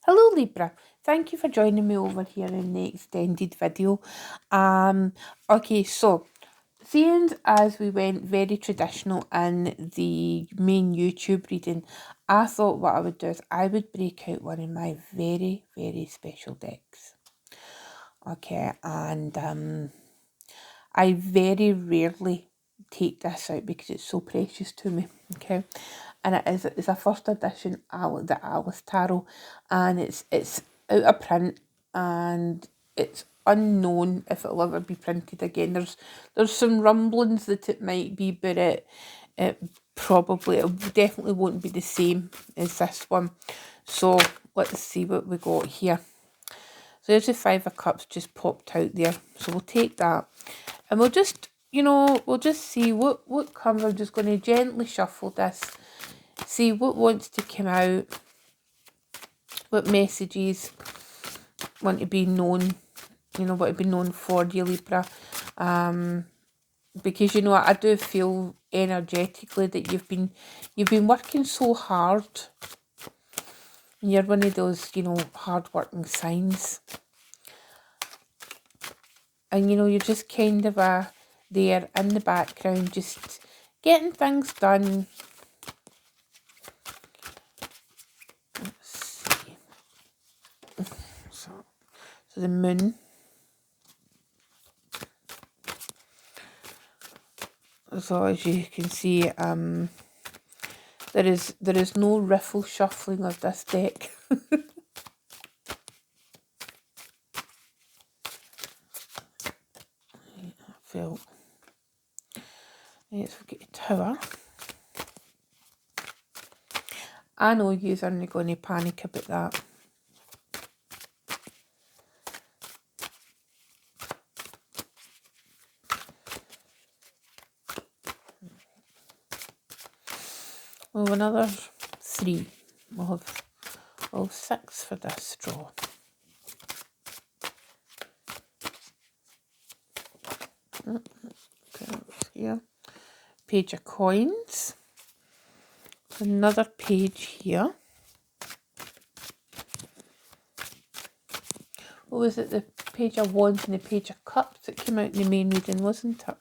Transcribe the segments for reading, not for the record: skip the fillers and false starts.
Hello Libra, thank you for joining me over here in the extended video. Okay, so seeing as we went very traditional in the main YouTube reading, I thought what I would do is I would break out one of my very, very special decks. Okay, and I very rarely take this out because it's so precious to me. Okay, and it's a first edition the Alice Tarot, and it's out of print, and it's unknown if it'll ever be printed again. There's some rumblings that it might be, but it definitely won't be the same as this one. So let's see what we got here. So there's the Five of Cups just popped out there. So we'll take that. And we'll just, we'll just see what comes. I'm just going to gently shuffle this. See what wants to come out. What messages want to be known. Want to be known for you, Libra. Because, I do feel energetically that you've been working so hard. And you're one of those, hard-working signs. And, you're just kind of there in the background, just getting things done. Let's see. So the moon. So as you can see, there is no riffle shuffling of this deck. Felt. Let's get a tower. I know you aren't going to panic about that. We'll have another 3. We'll have 6 for this draw. Okay, here. Page of coins. Another page here. What was it? The page of wands and the page of cups that came out in the main reading, wasn't it?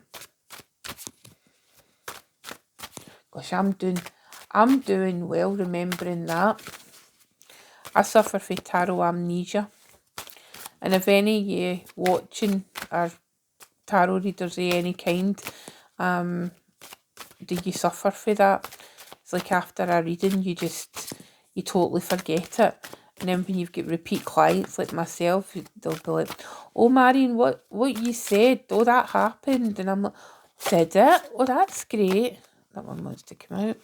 Gosh, I'm doing well remembering that. I suffer from tarot amnesia. And if any of you watching are tarot readers of any kind, do you suffer for that? It's like after a reading, you totally forget it. And then when you've got repeat clients like myself, they'll be like, oh, Marion, what you said, oh, that happened. And I'm like, said it? Oh, that's great. That one wants to come out.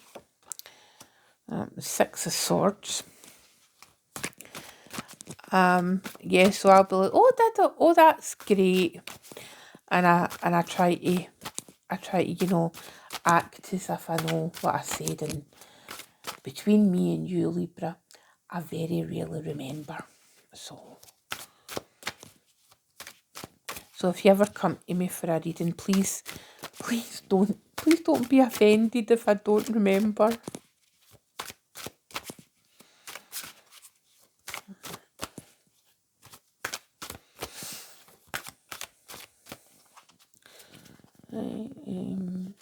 The 6 of Swords. Yeah, so I'll be like, oh, that's great. And I try to, act as if I know what I said. And between me and you, Libra, I very rarely remember. So if you ever come to me for a reading, please don't be offended if I don't remember.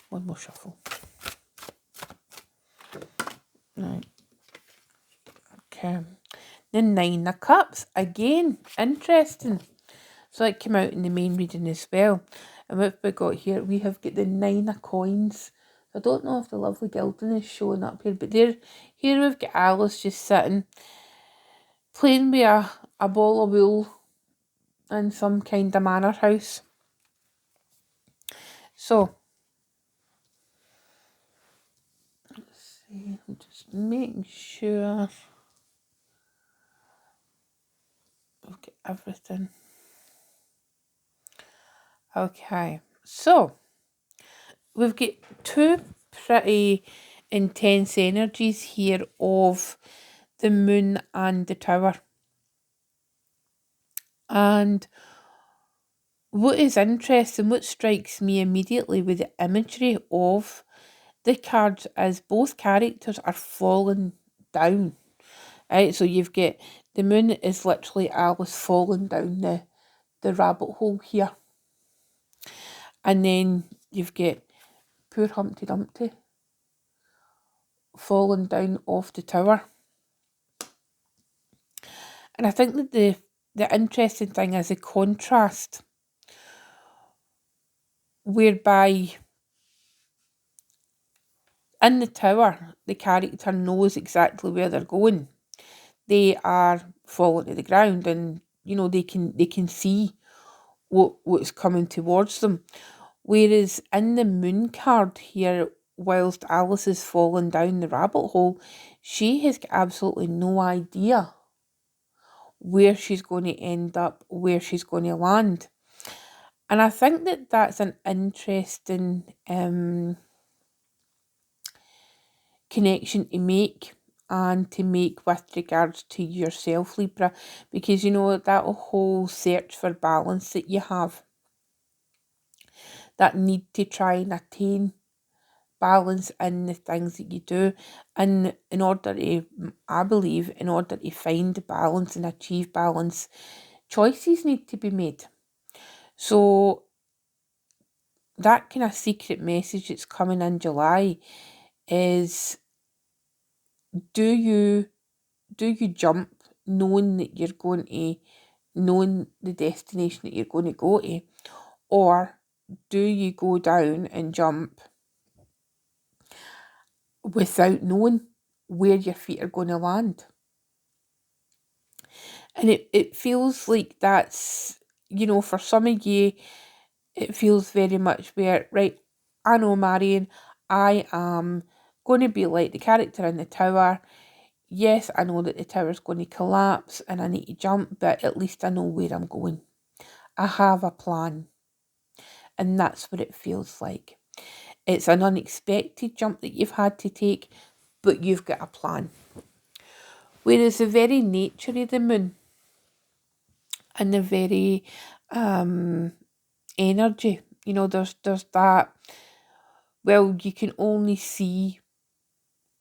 One more shuffle. Right. Okay. The 9 of Cups. Again, interesting. So it came out in the main reading as well. And what we got here, we have got the 9 of Coins. I don't know if the lovely gilding is showing up here, but here we've got Alice just sitting, playing with a ball of wool in some kind of manor house. So, let's see, I'm just making sure we've got everything. Okay, so we've got 2 pretty intense energies here of the moon and the tower. And what is interesting, what strikes me immediately with the imagery of the cards is both characters are falling down. Right, so you've got The moon is literally Alice falling down the rabbit hole here. And then you've got poor Humpty Dumpty falling down off the tower. And I think that the interesting thing is the contrast, whereby in the tower, the character knows exactly where they're going. They are falling to the ground, and they can see what's coming towards them. Whereas in the moon card here, whilst Alice is falling down the rabbit hole, she has got absolutely no idea where she's going to end up, where she's going to land. And I think that that's an interesting connection to make, and to make with regards to yourself, Libra, because that whole search for balance that you have, that need to try and attain balance in the things that you do, and I believe in order to find balance and achieve balance, choices need to be made. So that kind of secret message that's coming in July is, do you jump knowing that you're going to, knowing the destination that you're going to go to, or do you go down and jump without knowing where your feet are going to land? And it feels like that's, for some of you, it feels very much where, right, I know, Marion, I am going to be like the character in the tower. Yes, I know that the tower's going to collapse and I need to jump, but at least I know where I'm going. I have a plan. And that's what it feels like. It's an unexpected jump that you've had to take, but you've got a plan. Whereas the very nature of the moon and the very energy, there's that, well, you can only see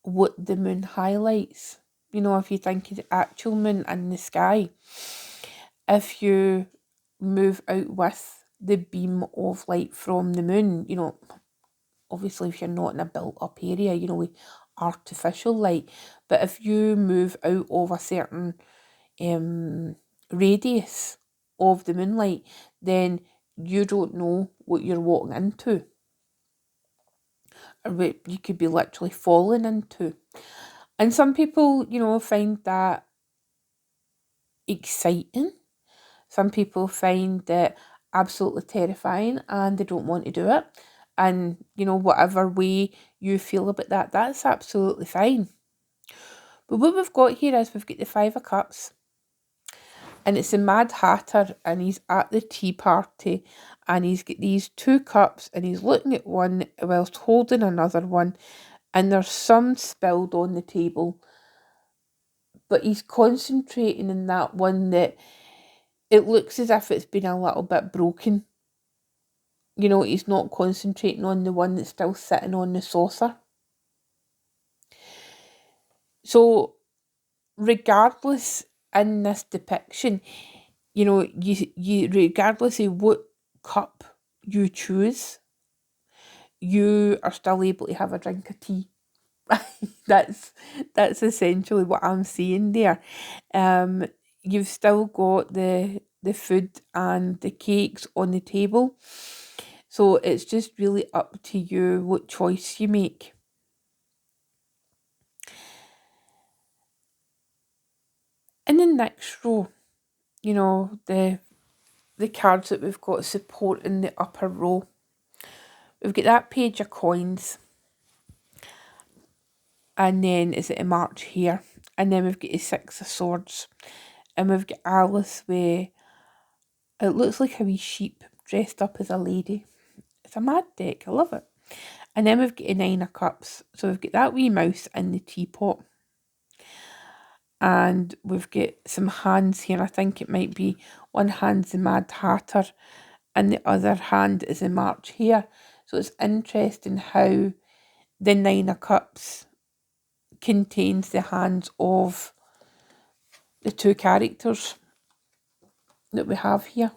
what the moon highlights. If you think of the actual moon in the sky, if you move out with the beam of light from the moon, obviously if you're not in a built up area, with artificial light, but if you move out of a certain radius of the moonlight, then you don't know what you're walking into, or what you could be literally falling into. And some people, find that exciting. Some people find it absolutely terrifying and they don't want to do it. And, whatever way you feel about that, that's absolutely fine. But what we've got here is we've got the Five of Cups. And it's the Mad Hatter, and he's at the tea party, and he's got these two cups, and he's looking at one whilst holding another one, and there's some spilled on the table. But he's concentrating in that one that it looks as if it's been a little bit broken. He's not concentrating on the one that's still sitting on the saucer. So, regardless in this depiction, you regardless of what cup you choose, you are still able to have a drink of tea. that's essentially what I'm saying there. You've still got the food and the cakes on the table, so it's just really up to you what choice you make. In the next row, the cards that we've got support in the upper row, we've got that Page of Coins, and then is it a March here, and then we've got a Six of Swords, and we've got Alice with, it looks like a wee sheep dressed up as a lady. It's a mad deck, I love it. And then we've got a Nine of Cups, so we've got that wee mouse in the teapot. And we've got some hands here. I think it might be one hand's the Mad Hatter and the other hand is a March here. So it's interesting how the Nine of Cups contains the hands of the two characters that we have here.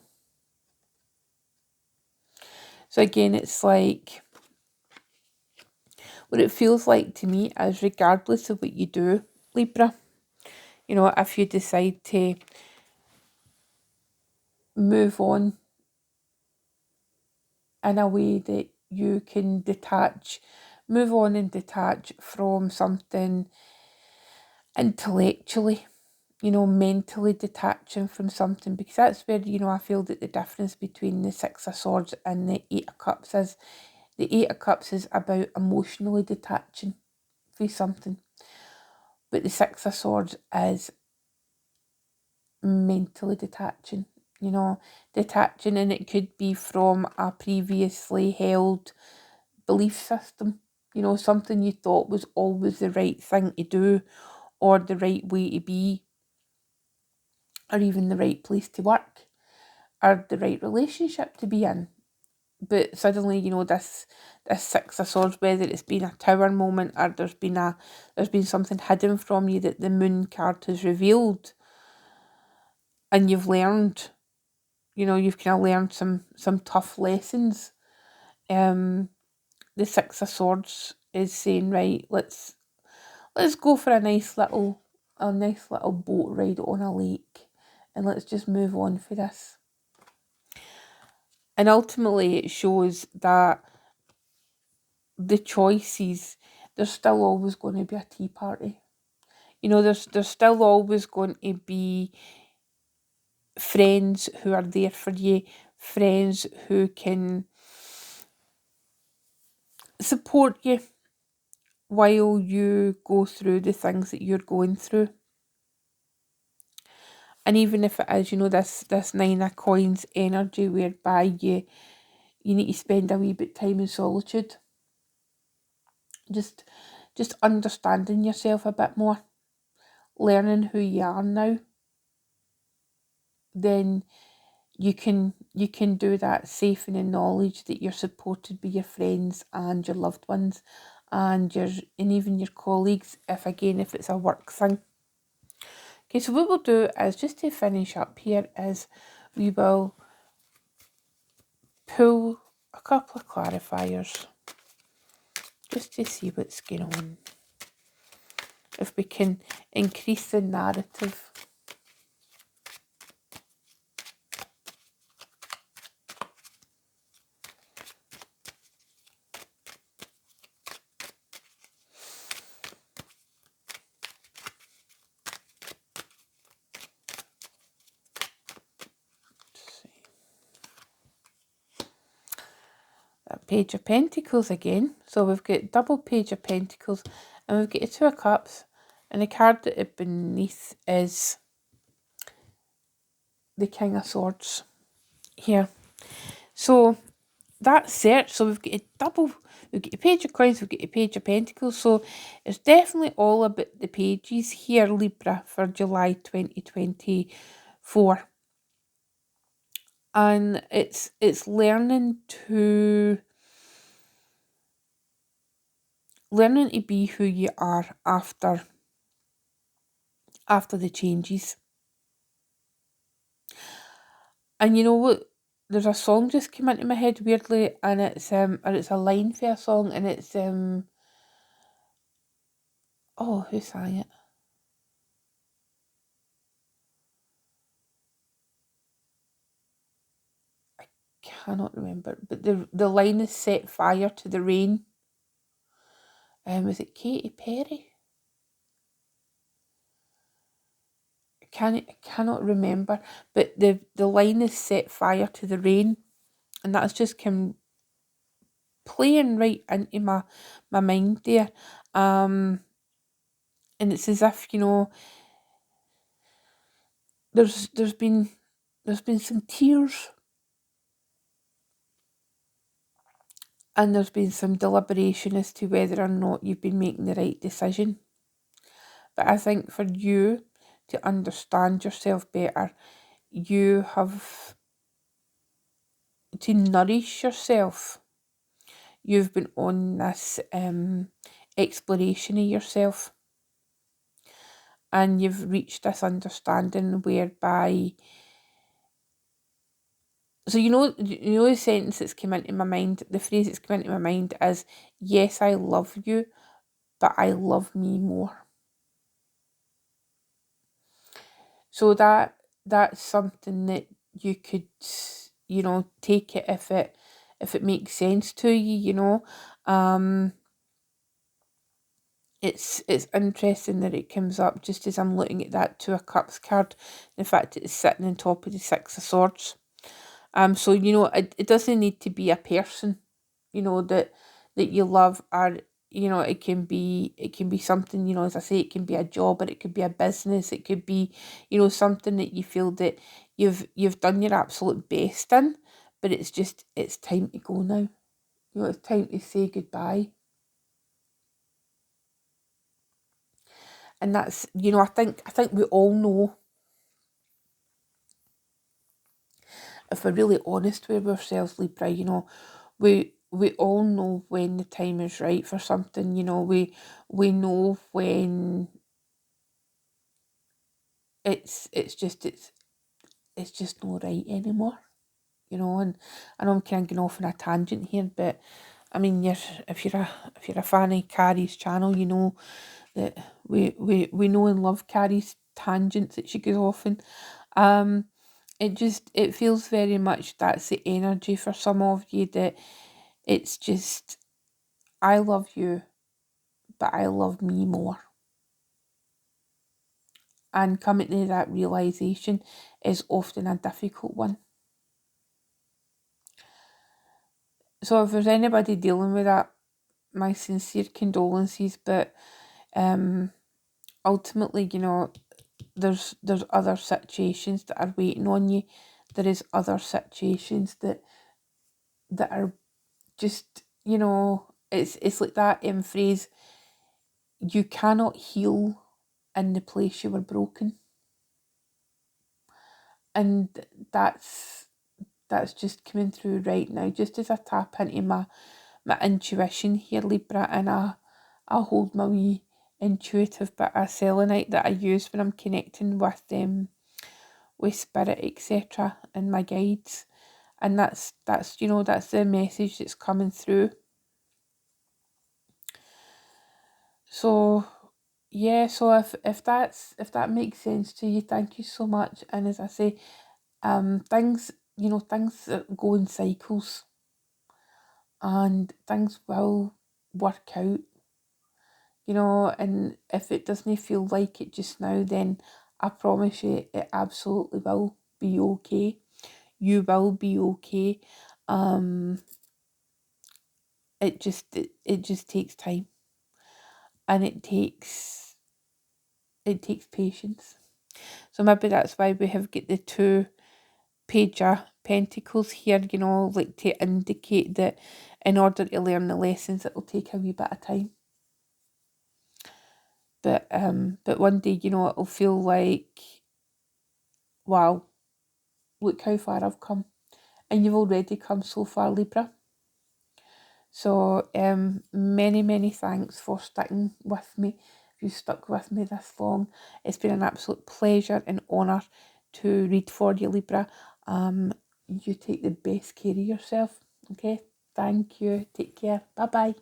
So again, it's like, what it feels like to me is, regardless of what you do, Libra, you know, if you decide to move on in a way that you can move on and detach from something intellectually, you know, mentally detaching from something, because that's where, you know, I feel that the difference between the Six of Swords and the Eight of Cups is. The Eight of Cups is about emotionally detaching from something, but the Six of Swords is mentally detaching, you know, detaching, and it could be from a previously held belief system, you know, something you thought was always the right thing to do, or the right way to be, or even the right place to work, or the right relationship to be in. But suddenly, you know, this Six of Swords, whether it's been a tower moment, or there's been something hidden from you that the Moon card has revealed, and you've learned, you know, you've kind of learned some tough lessons. The Six of Swords is saying, right, let's go for a nice little boat ride on a lake, and let's just move on for this. And ultimately, it shows that the choices, there's still always going to be a tea party. You know, there's still always going to be friends who are there for you, friends who can support you while you go through the things that you're going through. And even if it is, you know, this Nine of Coins energy, whereby you need to spend a wee bit time in solitude, just understanding yourself a bit more, learning who you are now, then you can do that safe in the knowledge that you're supported by your friends and your loved ones, and even your colleagues, if it's a work thing. Okay, so what we'll do is, just to finish up here, is we will pull a couple of clarifiers just to see what's going on. If we can increase the narrative. That Page of Pentacles again. So we've got double Page of Pentacles, and we've got a Two of Cups, and the card that is beneath is the King of Swords here. So that's it. So we've got a Page of Coins, we've got a Page of Pentacles. So it's definitely all about the pages here, Libra, for July 2024. And it's learning to be who you are after the changes. And you know what? There's a song just came into my head weirdly, and it's a line for a song, and it's oh, who sang it? I cannot remember, but the line is "Set fire to the rain." Was it Katy Perry? I cannot remember, but the line is "Set fire to the rain," and that's just come playing right into my mind there. And it's as if, you know, there's been some tears, and there's been some deliberation as to whether or not you've been making the right decision. But I think for you to understand yourself better, you have to nourish yourself. You've been on this exploration of yourself, and you've reached this understanding whereby, so the sentence that's come into my mind, the phrase that's come into my mind is, yes, I love you, but I love me more. So that's something that you could, take it if it makes sense to you. Um, it's interesting that it comes up just as I'm looking at that Two of Cups card. The fact that it's sitting on top of the Six of Swords. So it doesn't need to be a person, that you love, or it can be something, as I say, it can be a job, or it could be a business, it could be, something that you feel that you've done your absolute best in, but it's time to go now. It's time to say goodbye. And that's, I think we all know, if we're really honest with ourselves, Libra, we all know when the time is right for something. We know when it's just not right anymore. And I know I'm kind of going off on a tangent here, but I mean, if you're a fan of Carrie's channel, you know that we know and love Carrie's tangents that she goes off in. It feels very much that's the energy for some of you, that it's just, I love you, but I love me more. And coming to that realisation is often a difficult one. So if there's anybody dealing with that, my sincere condolences, but ultimately, there's other situations that are waiting on you. There is other situations that are just, it's like that phrase, you cannot heal in the place you were broken. And that's just coming through right now, just as I tap into my intuition here, Libra, and I hold my wee intuitive bit of selenite that I use when I'm connecting with spirit, etc., and my guides. And that's that's the message that's coming through. So yeah, so if that makes sense to you, thank you so much. And as I say, things go in cycles, and things will work out, and if it doesn't feel like it just now, then I promise you it absolutely will be okay. You will be okay. It just takes time, and it takes patience. So maybe that's why we have got the two page of pentacles here, like to indicate that in order to learn the lessons, it'll take a wee bit of time. But one day, it'll feel like, wow, look how far I've come. And you've already come so far, Libra. So many, many thanks for sticking with me. If you stuck with me this long, it's been an absolute pleasure and honour to read for you, Libra. You take the best care of yourself, okay? Thank you. Take care. Bye-bye.